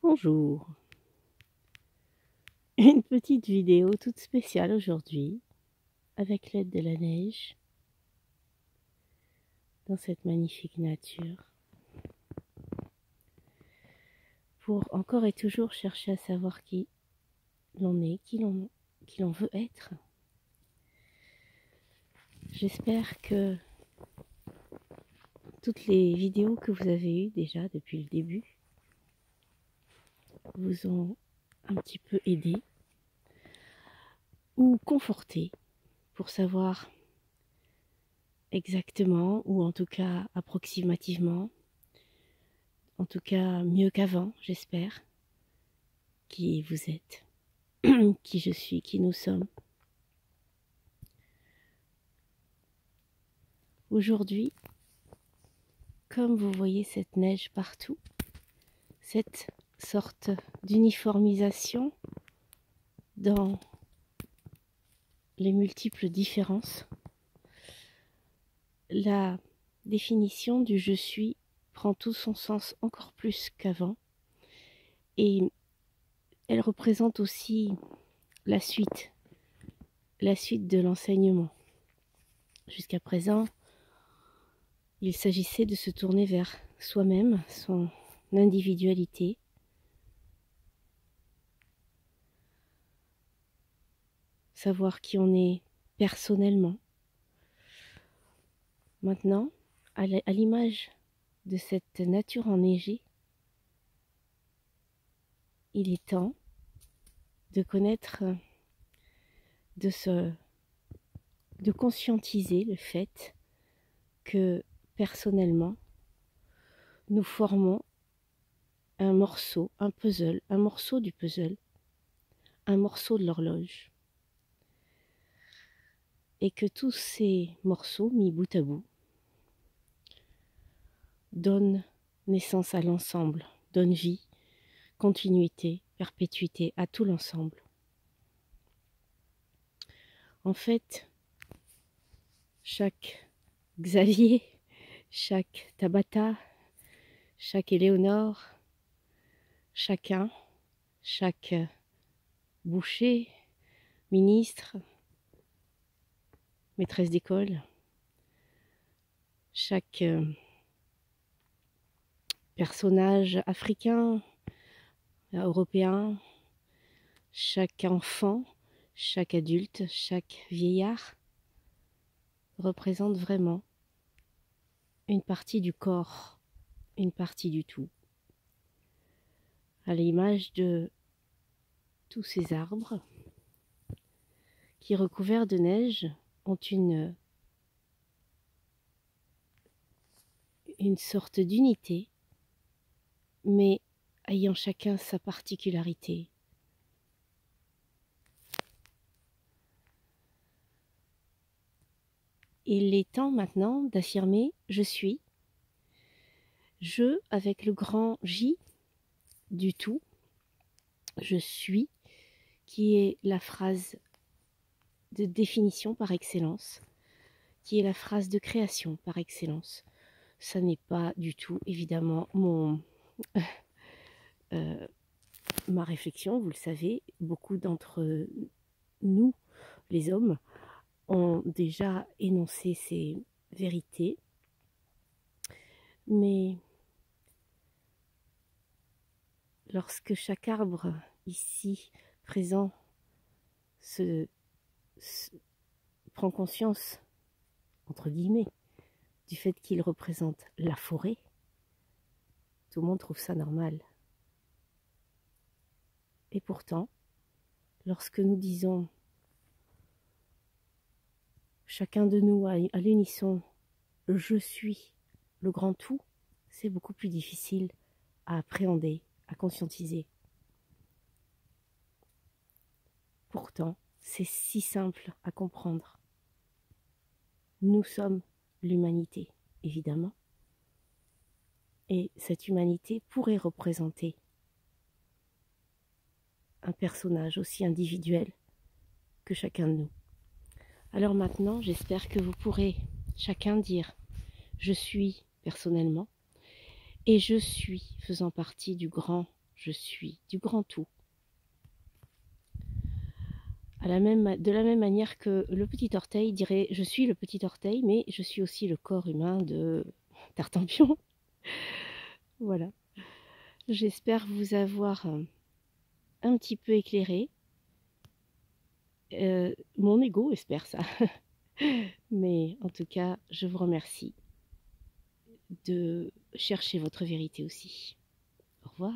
Bonjour, une petite vidéo toute spéciale aujourd'hui avec l'aide de la neige dans cette magnifique nature pour encore et toujours chercher à savoir qui l'on est, qui l'on veut être. J'espère que toutes les vidéos que vous avez eues déjà depuis le début vous ont un petit peu aidé ou conforté pour savoir exactement, ou en tout cas approximativement, en tout cas mieux qu'avant, j'espère, qui vous êtes, qui je suis, qui nous sommes. Aujourd'hui, comme vous voyez cette neige partout, cette sorte d'uniformisation dans les multiples différences, la définition du je suis prend tout son sens encore plus qu'avant, et elle représente aussi la suite de l'enseignement. Jusqu'à présent, il s'agissait de se tourner vers soi-même, son individualité, savoir qui on est personnellement. Maintenant, à l'image de cette nature enneigée, il est temps de connaître, de conscientiser le fait que personnellement, nous formons un morceau, un puzzle, un morceau du puzzle, un morceau de l'horloge. Et que tous ces morceaux mis bout à bout donnent naissance à l'ensemble, donnent vie, continuité, perpétuité à tout l'ensemble. En fait, chaque Xavier, chaque Tabata, chaque Éléonore, chacun, chaque boucher, ministre, maîtresse d'école, chaque personnage africain, européen, chaque enfant, chaque adulte, chaque vieillard représente vraiment une partie du corps, une partie du tout. À l'image de tous ces arbres qui, recouverts de neige, ont une sorte d'unité, mais ayant chacun sa particularité. Il est temps maintenant d'affirmer « je suis ». Je avec le grand J du tout. Je suis, qui est la phrase de définition par excellence, qui est la phrase de création par excellence. Ça n'est pas du tout, évidemment, ma réflexion, vous le savez. Beaucoup d'entre nous, les hommes, ont déjà énoncé ces vérités. Mais lorsque chaque arbre ici présent prend conscience, entre guillemets, du fait qu'il représente la forêt, tout le monde trouve ça normal. Et pourtant, lorsque nous disons chacun de nous à l'unisson « je suis le grand tout », c'est beaucoup plus difficile à appréhender, à conscientiser. Pourtant, c'est si simple à comprendre. Nous sommes l'humanité, évidemment. Et cette humanité pourrait représenter un personnage aussi individuel que chacun de nous. Alors maintenant, j'espère que vous pourrez chacun dire « je suis » personnellement, et « je suis » faisant partie du grand je suis du grand tout. De la même manière que le petit orteil dirait je suis le petit orteil, mais je suis aussi le corps humain de Tartampion. Voilà. J'espère vous avoir un petit peu éclairé. Mon ego espère ça. Mais en tout cas, je vous remercie de chercher votre vérité aussi. Au revoir.